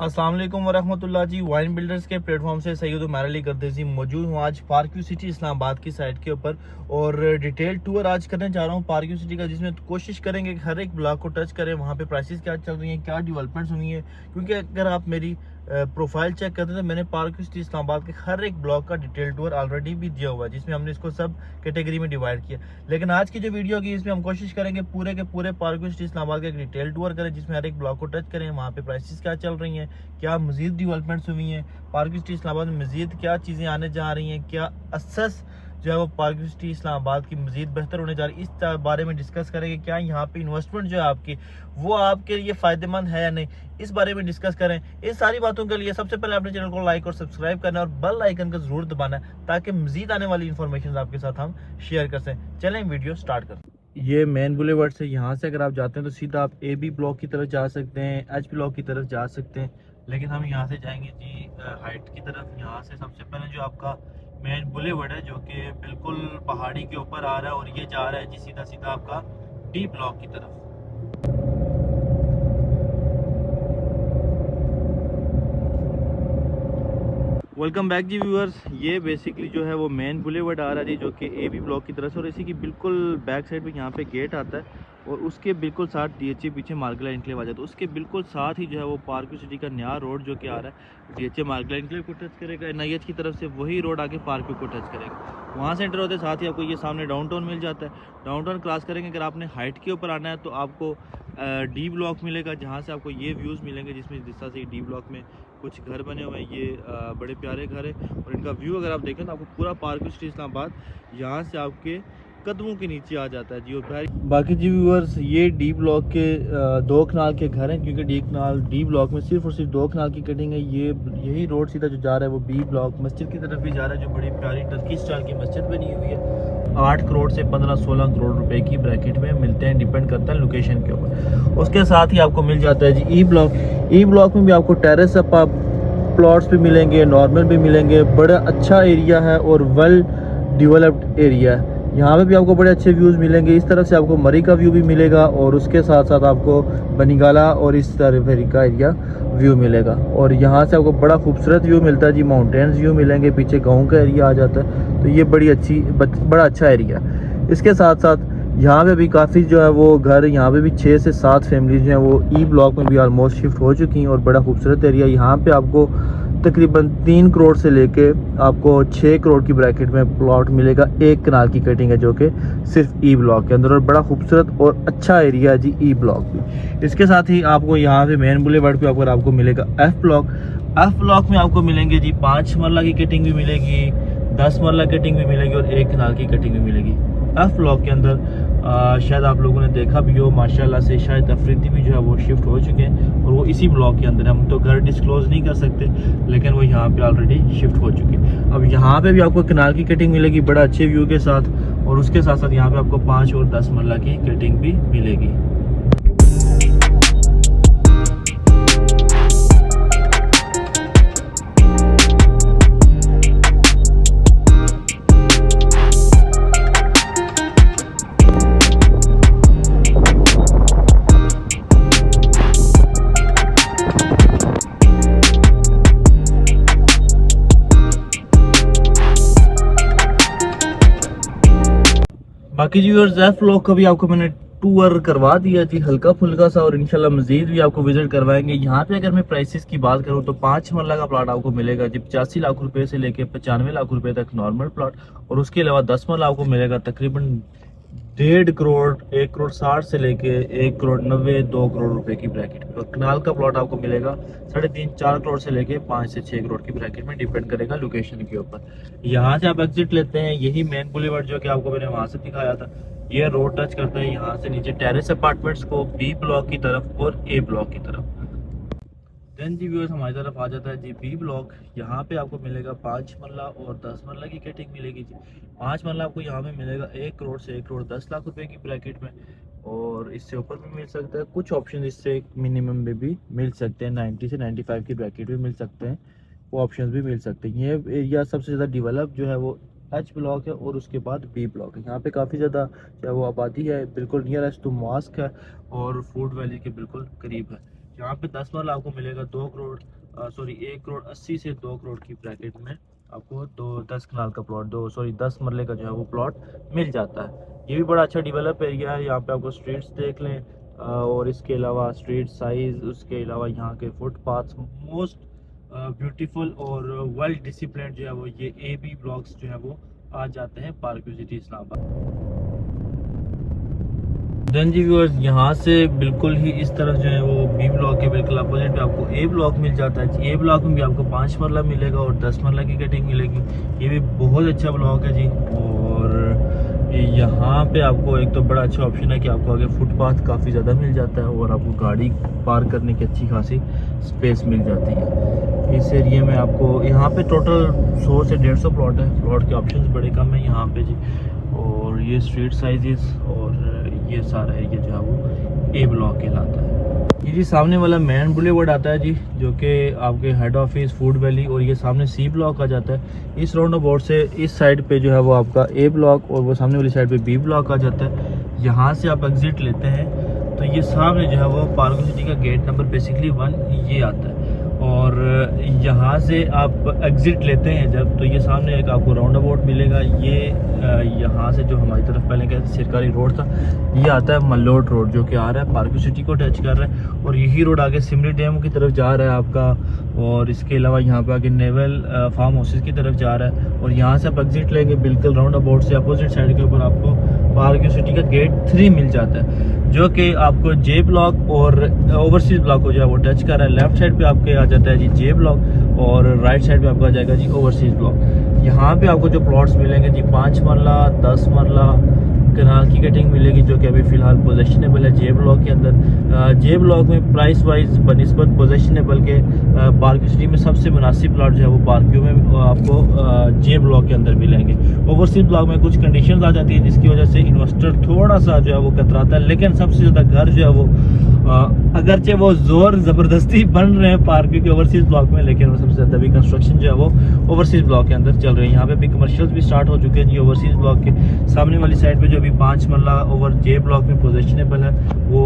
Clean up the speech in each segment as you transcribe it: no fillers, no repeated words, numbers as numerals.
अस्सलाम वालेकुम वरहमतुल्लाह जी। Wine builders के प्लेटफॉर्म से सैयद उमर अली गर्देजी मौजूद हूँ आज पार्क व्यू सिटी इस्लामाबाद की साइड के ऊपर और डिटेल टूर आज करने जा रहा हूँ पार्क व्यू सिटी का, जिसमें कोशिश करेंगे कि हर एक ब्लॉक को टच करें, वहाँ पे प्राइसेस क्या चल रही हैं, क्या डेवलपमेंट्स हुई हैं। क्योंकि अगर आप मेरी प्रोफाइल चेक करते हैं तो मैंने पार्क व्यू सिटी इस्लामाबाद के हर एक ब्लॉक का डिटेल टूर ऑलरेडी भी दिया हुआ है, जिसमें हमने इसको सब कैटेगरी में डिवाइड किया। लेकिन आज की जो वीडियो होगी इसमें हम कोशिश करेंगे पूरे के पूरे पार्क व्यू सिटी इस्लामाबाद का एक डिटेल टूर करें, जिसमें हर एक ब्लॉक को टच करें, वहाँ पे प्राइसेस क्या चल रही हैं, क्या मजीद डेवलपमेंट्स हुई हैं, पार्क व्यू सिटी इस्लामाबाद में मजीद क्या चीज़ें आने जा रही हैं, क्या असस जो है वो पार्क व्यू सिटी इस्लामाबाद की मजीद बेहतर होने जा रही है, इस बारे में डिस्कस करेंगे। क्या यहाँ पे इन्वेस्टमेंट जो है आपकी वो आपके लिए फ़ायदेमंद है या नहीं, इस बारे में डिस्कस करें। इन सारी बातों के लिए सबसे पहले अपने चैनल को लाइक और सब्सक्राइब करना और बेल आइकन का जरूर दबाना है, ताकि मजीद आने वाली इन्फॉर्मेशन आपके साथ हम शेयर कर सकें। चलें वीडियो स्टार्ट करते हैं। ये मेन बुलेवर्ड से यहाँ से अगर आप जाते हैं तो सीधा आप AB ब्लॉक की तरफ जा सकते हैं, H ब्लॉक की तरफ जा सकते हैं, लेकिन हम यहाँ से जाएंगे जी हाइट की तरफ। यहाँ से सबसे पहले जो आपका मेन बुलेवर्ड है जो कि बिल्कुल पहाड़ी के ऊपर आ रहा है और ये जा रहा है जी सीधा सीधा आपका D ब्लॉक की तरफ। वेलकम बैक जी व्यूअर्स। ये बेसिकली जो है वो मेन बुलेवर्ड आ रहा है जी, जो कि AB ब्लॉक की तरफ से, और इसी की बिल्कुल बैक साइड पे यहाँ पे गेट आता है और उसके बिल्कुल साथ DHA पीछे मार्केट एनक्लेव आ जाता है। तो उसके बिल्कुल साथ ही जो है वो पार्क व्यू सिटी का नया रोड जो कि आ रहा है DHA मार्केट एनक्लेव को टच करेगा, NIH की तरफ से वही रोड आके पार्क व्यू को टच करेगा। वहाँ से एंटर होते साथ ही आपको ये सामने डाउनटाउन मिल जाता है। डाउनटाउन क्रॉस करेंगे, अगर आपने हाइट के ऊपर आना है तो आपको D ब्लॉक मिलेगा, जहाँ से आपको ये व्यूज़ मिलेंगे, जिसमें जिस तरह से D ब्लॉक में कुछ घर बने हुए हैं, ये बड़े प्यारे घर है और इनका व्यू अगर आप देखें तो आपको पूरा पार्क व्यू सिटी इस्लामाबाद यहाँ से आपके कदमों के नीचे आ जाता है जी। और बाकी जी व्यूअर्स, ये D ब्लॉक के 2 कनाल के घर हैं, क्योंकि D ब्लॉक में सिर्फ और सिर्फ 2 कनाल की कटिंग है। यही रोड सीधा जो जा रहा है वो B ब्लॉक मस्जिद की तरफ भी जा रहा है, जो बड़ी प्यारी टर्की स्टाइल की मस्जिद बनी हुई है। 8 करोड़ से 15-16 करोड़ रुपए की ब्रैकेट में मिलते हैं, डिपेंड करता है लोकेशन के ऊपर। उसके साथ ही आपको मिल जाता है जी E ब्लॉक में भी आपको टेरेस अप प्लॉट्स भी मिलेंगे, नॉर्मल भी मिलेंगे। बड़ा अच्छा एरिया है और वेल डेवलप्ड एरिया है। यहाँ पे भी आपको बड़े अच्छे व्यूज़ मिलेंगे। इस तरफ से आपको मरी का व्यू भी मिलेगा और उसके साथ साथ आपको बनीगाला और इस तरफ का एरिया व्यू मिलेगा। और यहाँ से आपको बड़ा खूबसूरत व्यू मिलता है जी, माउंटेन्स व्यू मिलेंगे, पीछे गाँव का एरिया आ जाता है। तो ये बड़ा अच्छा एरिया। इसके साथ साथ यहाँ पे भी काफ़ी जो है वो घर, यहाँ पे भी 6 से 7 फैमिलीज जो हैं वो E ब्लॉक में भी ऑलमोस्ट शिफ्ट हो चुकी हैं और बड़ा खूबसूरत एरिया। यहाँ पे आपको तकरीबन 3 करोड़ से लेके आपको 6 करोड़ की ब्रैकेट में प्लॉट मिलेगा। 1 कनाल की कटिंग है जो कि सिर्फ E ब्लॉक के अंदर, और बड़ा खूबसूरत और अच्छा एरिया है जी E ब्लॉक भी। इसके साथ ही आपको यहाँ पे मेन बुलेवर्ड पे आपको मिलेगा F ब्लॉक में आपको मिलेंगे जी 5 मरला की कटिंग भी मिलेगी, 10 मरला कटिंग भी मिलेगी और 1 कनाल की कटिंग भी मिलेगी। F ब्लॉक के अंदर शायद आप लोगों ने देखा भी हो, माशाल्लाह से शायद अफरीदी भी जो है वो शिफ्ट हो चुके हैं और वो इसी ब्लॉक के अंदर। हम तो घर डिस्क्लोज नहीं कर सकते, लेकिन वो यहाँ पे ऑलरेडी शिफ्ट हो चुके हैं। अब यहाँ पे भी आपको कनाल की कटिंग मिलेगी बड़ा अच्छे व्यू के साथ, और उसके साथ साथ यहाँ पे आपको 5 और 10 मरला की कटिंग भी मिलेगी। बाकी जी व्यूअर्स, F ब्लॉक का भी आपको मैंने टूर करवा दिया जी, हल्का फुल्का सा, और इंशाल्लाह मजीद भी आपको विजिट करवाएंगे। यहाँ पे अगर मैं प्राइसेस की बात करूँ तो 5 मरला का प्लॉट आपको मिलेगा जी 85 लाख रुपए से लेके 95 लाख रुपए तक नॉर्मल प्लॉट, और उसके अलावा 10 मरला आपको मिलेगा तकरीबन 1.5 करोड़ 1 करोड़ 60 से लेके 1 करोड़ 90 2 करोड़ रुपए की ब्रैकेट में। और कनाल का प्लॉट आपको मिलेगा 3.5-4 करोड़ से लेके 5 से 6 करोड़ की ब्रैकेट में, डिपेंड करेगा लोकेशन के ऊपर। यहाँ से आप एग्जिट लेते हैं, यही मेन बुलेवर्ड जो कि आपको मैंने वहां से दिखाया था, ये रोड टच करता है यहाँ से नीचे टेरेस अपार्टमेंट्स को B ब्लॉक की तरफ और A ब्लॉक की तरफ। देन जी व्यूअर्स, हमारी तरफ आ जाता है जी B ब्लॉक। यहाँ पे आपको मिलेगा 5 मरला और 10 मरला की कटिंग मिलेगी जी। 5 मरला आपको यहाँ पे मिलेगा 1 करोड़ से 1 करोड़ 10 लाख रुपए की ब्रैकेट में, और इससे ऊपर भी मिल सकता है। कुछ ऑप्शन इससे मिनिमम में भी मिल सकते हैं, 90 से 95 की ब्रैकेट भी मिल सकते हैं, वो ऑप्शन भी मिल सकते हैं। ये एरिया सबसे ज़्यादा डेवलप जो है वो H ब्लॉक है और उसके बाद B ब्लॉक है। यहाँ पे काफ़ी ज़्यादा जो है वो आबादी है, बिल्कुल नियरेस्ट टू मॉस्क है और फूड वैली के बिल्कुल करीब है। यहाँ पे 10 मरला आपको मिलेगा 1 करोड़ 80 से 2 करोड़ की ब्रैकेट में आपको 10 कनाल का प्लॉट 10 मरले का जो है वो प्लॉट मिल जाता है। ये भी बड़ा अच्छा डेवलप एरिया है। यहाँ पे आपको स्ट्रीट्स देख लें और इसके अलावा स्ट्रीट साइज, उसके अलावा यहाँ के फुटपाथ मोस्ट ब्यूटीफुल और वेल डिसिप्लिन जो है वो ये AB ब्लॉक्स जो है वो आ जाते हैं park view city Islamabad. Then ji viewers, यहाँ से बिल्कुल ही इस तरफ जो है वो B ब्लॉक के बिल्कुल अपोजिट पे आपको A ब्लॉक मिल जाता है। A ब्लॉक में भी आपको 5 मरला मिलेगा और 10 मरला की कटिंग मिलेगी। ये भी बहुत अच्छा ब्लॉक है जी। और यहाँ पे आपको एक तो बड़ा अच्छा ऑप्शन है कि आपको आगे फुटपाथ काफ़ी ज़्यादा मिल जाता है और आपको गाड़ी पार्क करने की अच्छी खासी स्पेस मिल जाती है। इस एरिया में आपको यहाँ पे टोटल 100 से 150 प्लॉट है। प्लॉट के ऑप्शंस बड़े कम है यहाँ पे जी। और ये स्ट्रीट साइजेस और ये सारा एरिया जो है वो A ब्लॉक कहलाता है। ये जी सामने वाला मेन बुलेवर्ड आता है जी, जो कि आपके हेड ऑफिस फूड वैली, और ये सामने C ब्लॉक आ जाता है। इस राउंड अबाउट से इस साइड पे जो है वो आपका A ब्लॉक और वो सामने वाली साइड पे B ब्लॉक आ जाता है। यहाँ से आप एग्जिट लेते हैं तो ये सामने जो है वो पार्क व्यू सिटी का गेट नंबर बेसिकली 1 ये आता है। और यहाँ से आप एग्ज़िट लेते हैं जब, तो ये सामने एक आपको राउंड अबाउट मिलेगा। ये यहाँ से जो हमारी तरफ पहले कहते सरकारी रोड था, ये आता है मल्लोट रोड, जो कि आ रहा है पार्क व्यू सिटी को टच कर रहा है। और यही रोड आगे सिमरी डैम की तरफ जा रहा है आपका। और इसके अलावा यहाँ पे आगे नेवल फार्म हाउसेस की तरफ जा रहा है। और यहाँ से आप एग्ज़िट लेंगे बिल्कुल राउंड अबाउट से अपोजिट साइड के ऊपर आपको पार्क व्यू सिटी का गेट 3 मिल जाता है, जो कि आपको J ब्लॉक और ओवरसीज ब्लॉक को जो है वो टच कर रहा है। लेफ्ट साइड पे आपके आ जाता है जी J ब्लॉक और राइट साइड पे आपको आ जाएगा जी ओवरसीज ब्लॉक। यहाँ पे आपको जो प्लॉट्स मिलेंगे जी 5 मरला 10 मरला कनाल की कटिंग मिलेगी, जो कि अभी फ़िलहाल पोजेशनेबल है J ब्लॉक के अंदर। J ब्लॉक में प्राइस वाइज बनिस्बत पोजेशनेबल के पार्क व्यू सिटी में सबसे मुनासिब प्लॉट जो है वो पार्क व्यू में आपको J ब्लॉक के अंदर मिलेंगे। ओवरसीज ब्लॉक में कुछ कंडीशंस आ जाती है जिसकी वजह से इन्वेस्टर थोड़ा सा जो है वो कतराता है, लेकिन सबसे ज़्यादा घर जो है वो अगरचे वो जोर ज़बरदस्ती बन रहे हैं पार्क व्यू के ओवरसीज ब्लॉक में, लेकिन वो सबसे ज़्यादा भी कंस्ट्रक्शन जो है वो ओवरसीज ब्लॉक के अंदर चल रही है। यहाँ पे भी कमर्शियल्स भी स्टार्ट हो चुके हैं जी। ओवरसीज ब्लॉक के सामने वाली साइड पे जो अभी 5 मरला ओवर J ब्लॉक में पोजेशनेबल है वो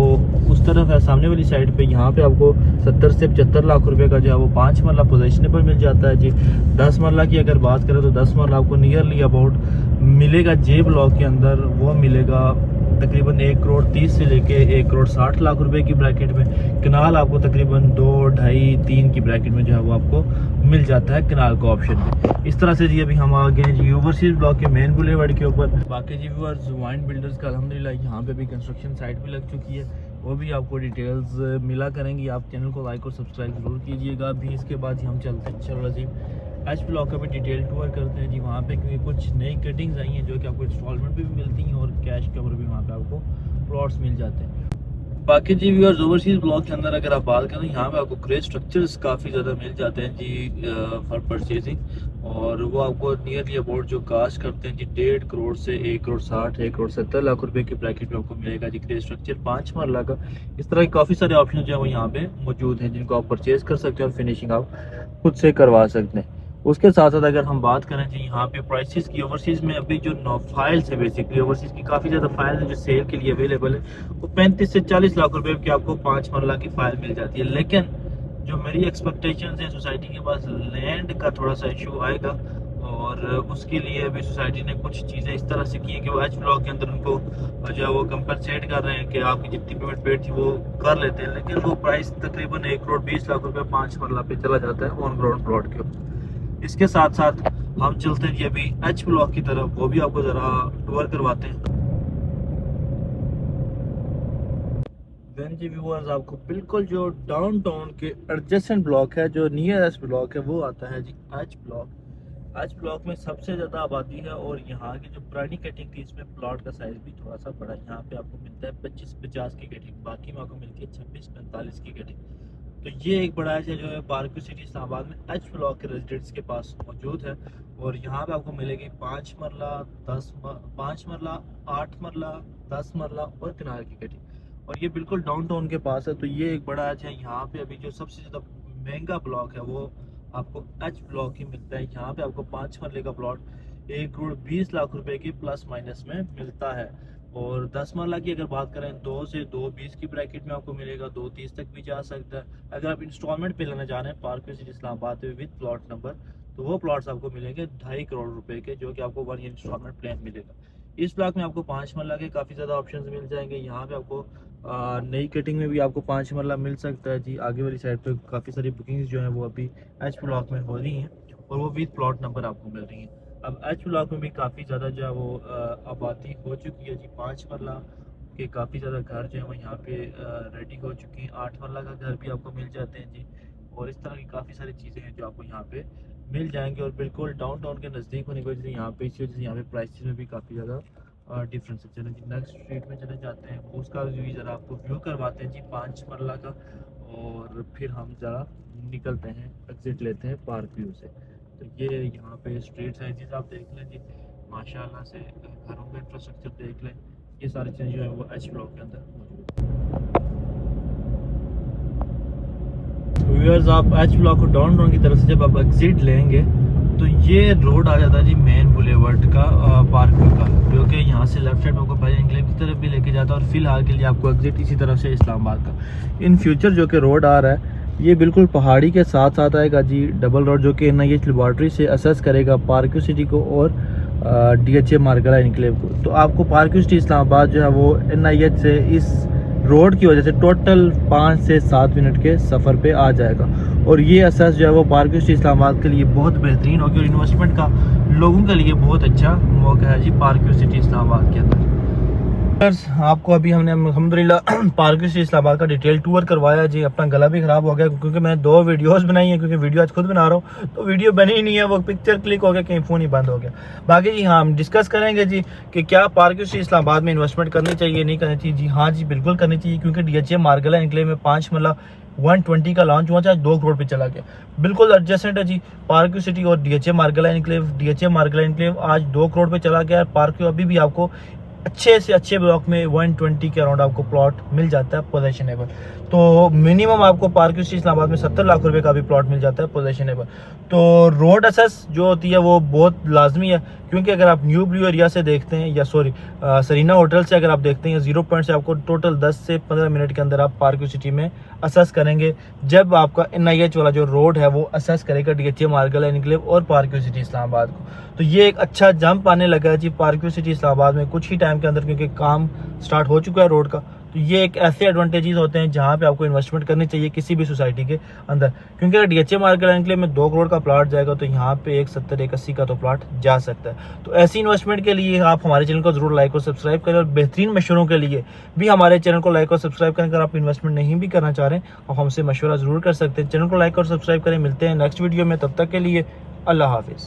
उस तरफ है। सामने वाली साइड पे यहाँ पे आपको 70 से 75 लाख रुपए का जो है वो 5 मरला पोजेशनेबल मिल जाता है जी। 10 मरला की अगर बात करें तो 10 मरला आपको नियरली अबाउट मिलेगा J ब्लॉक के अंदर। वो मिलेगा तकरीबन 1 करोड़ 30 से लेके 1 करोड़ 60 लाख रुपए की ब्रैकेट में। कनाल आपको तकरीबन 2, 2.5, 3 की ब्रैकेट में जो है वो आपको मिल जाता है कनाल का ऑप्शन में। इस तरह से जी अभी हम आ गए जी ओवरसीज ब्लॉक के मेन बुलेवर्ड के ऊपर। बाकी जी व्यूअर्स, वाइन बिल्डर्स का अल्हम्दुलिल्लाह यहाँ पे भी कंस्ट्रक्शन साइट भी लग चुकी है, वो भी आपको डिटेल्स मिला करेंगी। आप चैनल को लाइक और सब्सक्राइब ज़रूर कीजिएगा। अभी इसके बाद ही हम चलते हैं चलो जी H ब्लॉक का भी डिटेल टूर करते हैं जी वहाँ पे, क्योंकि कुछ नई कटिंग्स आई हैं जो कि आपको इंस्टॉलमेंट पे भी मिलती हैं और कैश के ऊपर भी वहाँ पे आपको प्लॉट्स मिल जाते हैं। बाकी जी व्यूअर्स, ओवरसीज ब्लॉक के अंदर अगर आप बात करें यहाँ पे आपको ग्रे स्ट्रक्चर्स काफ़ी ज़्यादा मिल जाते हैं जी फॉर परचेजिंग, और वो आपको नियरली अबाउट जो कास्ट करते हैं जी 1.5 करोड़ से 1 करोड़ 60, 1 करोड़ 70 लाख रुपए के ब्रैकेट में आपको मिलेगा जी ग्रे स्ट्रक्चर 5 मरला का। इस तरह के काफ़ी सारे ऑप्शन जो है वो यहाँ पे मौजूद हैं जिनको आप परचेज कर सकते हैं और फिनिशिंग आप खुद से करवा सकते हैं। उसके साथ साथ अगर हम बात करें जी यहाँ पे प्राइसेस की, ओवरसीज़ में अभी जो फाइल्स है बेसिकली ओवरसीज़ की काफ़ी ज़्यादा फाइल्स हैं जो सेल के लिए अवेलेबल है, वो 35 से 40 लाख रुपए की आपको 5 मरला की फाइल मिल जाती है। लेकिन जो मेरी एक्सपेक्टेशन है, सोसाइटी के पास लैंड का थोड़ा सा इशू आएगा और उसके लिए अभी सोसाइटी ने कुछ चीज़ें इस तरह से की है कि वो H ब्लॉक के अंदर उनको जो है वो कंपनसेट कर रहे हैं कि आपकी जितनी पेमेंट पेड थी वो कर लेते हैं, लेकिन वो प्राइस तकरीबन 1 करोड़ 20 लाख रुपए 5 मरला पे चला जाता है ऑन ग्राउंड प्लॉट के ऊपर। इसके साथ साथ हम चलते हैं जी अभी H ब्लॉक की तरफ, वो भी आपको ज़रा टूर करवाते हैं। देन जी व्यूअर्स, आपको बिल्कुल जो डाउनटाउन के एडजेसेंट ब्लॉक है, जो नियरेस्ट ब्लॉक है, वो आता है जी H ब्लॉक। H ब्लॉक में सबसे ज़्यादा आबादी है और यहाँ की जो पुरानी कटिंग थी इसमें प्लॉट का साइज़ भी थोड़ा सा बड़ा है। यहाँ पे आपको मिलता है 25-50 की कटिंग, बाकी में आपको मिलती है 26-45 की कटिंग। तो ये एक बड़ा है जो है पार्क व्यू सिटी इस्लामाबाद में H ब्लॉक के रेजिडेंट्स के पास मौजूद है। और यहाँ पे आपको मिलेगी 5 मरला 5 मरला 8 मरला 10 मरला और कनाल की कटिंग, और ये बिल्कुल डाउनटाउन के पास है। तो ये एक बड़ा है। यहाँ पे अभी जो सबसे ज़्यादा महंगा ब्लॉक है वो आपको H ब्लॉक ही मिलता है। यहाँ पे आपको 5 मरले का प्लॉट 1 करोड़ 20 लाख रुपए की प्लस माइनस में मिलता है। और 10 मरला की अगर बात करें 2 से 2.20 की ब्रैकेट में आपको मिलेगा, 2.30 तक भी जा सकता है। अगर आप इंस्टॉलमेंट पे लेना चाह रहे हैं पार्क सिटी इस्लामाबाद में विद प्लॉट नंबर, तो वो प्लॉट्स आपको मिलेंगे 2.5 करोड़ रुपए के, जो कि आपको 1 ईयर इंस्टॉलमेंट प्लान मिलेगा। इस ब्लॉक में आपको 5 मरला के काफ़ी ज़्यादा ऑप्शन मिल जाएंगे। यहाँ पे आपको नई कटिंग में भी आपको 5 मरला मिल सकता है जी। आगे वाली साइड पे काफ़ी सारी बुकिंग्स जो हैं वो अभी एच ब्लॉक में हो रही हैं और वो विद प्लॉट नंबर आपको मिल रही हैं। अब एच ब्लॉक में भी काफ़ी ज़्यादा जो है वो आबादी हो चुकी है जी। 5 मरला के काफ़ी ज़्यादा घर जो है वो यहाँ पे रेडी हो चुकी हैं। 8 मरला का घर भी आपको मिल जाते हैं जी। और इस तरह की काफ़ी सारी चीज़ें हैं जो आपको यहाँ पे मिल जाएंगे और बिल्कुल डाउनटाउन के नज़दीक होने की वजह से यहाँ पे इसी वजह से यहाँ पे प्राइस में भी काफ़ी ज़्यादा डिफरेंस है। चलो जी नेक्स्ट स्ट्रीट में चले जाते हैं, उसका भी ज़रा आपको व्यू करवाते हैं जी 5 मरला का, और फिर हम ज़रा निकलते हैं, एग्जिट लेते हैं पार्क व्यू से। तो ये यहाँ पे स्ट्रीट साइजेस आप देख लें जी, माशाल्लाह से घरों का इंफ्रास्ट्रक्चर देख लें। ये सारी चीज़ें जो है वो एच ब्लॉक के अंदर मौजूद है। व्यूअर्स आप एच ब्लॉक को डाउनटाउन की तरफ से जब आप एग्जिट लेंगे तो ये रोड आ जाता है जी मेन बुलेवर्ड का पार्क का, जो कि यहाँ से लेफ्ट साइड में आपको भाई इंग्लैंड की तरफ भी लेके जाता है और फिलहाल के लिए आपको एग्जिट इसी तरफ से इस्लामाबाद का। इन फ्यूचर जो कि रोड आ रहा है ये बिल्कुल पहाड़ी के साथ साथ आएगा जी, डबल रोड, जो कि NIH लेबॉर्ट्री से असेस करेगा पार्क सिटी को और DHA मार्गला इनक्लेव को। तो आपको पार्क सिटी इस्लामाबाद जो है वो NIH से इस रोड की वजह से टोटल 5 से 7 मिनट के सफ़र पे आ जाएगा। और ये असेस जो है वो पार्क सिटी इस्लामाबाद के लिए बहुत बेहतरीन होगी और इन्वेस्टमेंट का लोगों के लिए बहुत अच्छा मौका है जी पार्क सिटी इस्लामाबाद के अंदर। आपको अभी हमने अल्हम्दुलिल्लाह पार्क सिटी इस्लामाबाद का डिटेल टूर करवाया जी। अपना गला भी ख़राब हो गया क्योंकि मैंने 2 वीडियोस बनाई हैं, क्योंकि वीडियो आज खुद बना रहा हूँ तो वीडियो बनी ही नहीं है, वो पिक्चर क्लिक हो गया, कहीं फ़ोन ही बंद हो गया। बाकी जी हाँ हम डिस्कस करेंगे जी कि क्या पार्क सिटी इस्लामाबाद में इन्वेस्टमेंट करनी चाहिए नहीं करनी चाहिए। जी हाँ जी बिल्कुल करनी चाहिए, क्योंकि DHA मार्गला इनक्लेव में 5 मरला 120 का लॉन्च हुआ था, आज 2 करोड़ पे चला गया। बिल्कुल एडजस्टेंट है जी पार्क सिटी और DHA मार्गला इनक्लेव। DHA मार्गला इनक्लेव आज 2 करोड़ पे चला गया। पार्क अभी भी आपको अच्छे से अच्छे ब्लॉक में 120 के अराउंड आपको प्लॉट मिल जाता है पोजेशनेबल। तो मिनिमम आपको पार्क सिटी इस्लामाबाद में 70 लाख रुपए का भी प्लॉट मिल जाता है पोजेशनेबल। तो रोड असेस जो होती है वो बहुत लाजमी है, क्योंकि अगर आप न्यू ब्लू एरिया से देखते हैं या सरीना होटल से अगर आप देखते हैं 0 पॉइंट से आपको टोटल 10 से 15 मिनट के अंदर आप पार्क सिटी में असेस करेंगे, जब आपका NIH वाला जो रोड है वो असेस करेगा DHA मार्गला इनक्लेव और पार्क सिटी इस्लामाबाद को। तो ये एक अच्छा जंप आने लगा है जी पार्क सिटी इस्लामाबाद में कुछ ही टाइम के अंदर, क्योंकि काम स्टार्ट हो चुका है रोड का। तो ये एक ऐसे एडवांटेजेस होते हैं जहाँ पे आपको इन्वेस्टमेंट करनी चाहिए किसी भी सोसाइटी के अंदर, क्योंकि अगर DHA मार्गला इनक्लेव में 2 करोड़ का प्लॉट जाएगा तो यहाँ पे 170-180 का तो प्लॉट जा सकता है। तो ऐसी इन्वेस्टमेंट के लिए आप हमारे चैनल को जरूर लाइक और सब्सक्राइब करें, और बेहतरीन मशवरों के लिए भी हमारे चैनल को लाइक और सब्सक्राइब करें। अगर आप इन्वेस्टमेंट नहीं भी करना चाह रहे हैं आप हमसे मशवरा जरूर कर सकते हैं। चैनल को लाइक और सब्सक्राइब करें। मिलते हैं नेक्स्ट वीडियो में, तब तक के लिए अल्लाह हाफिज़।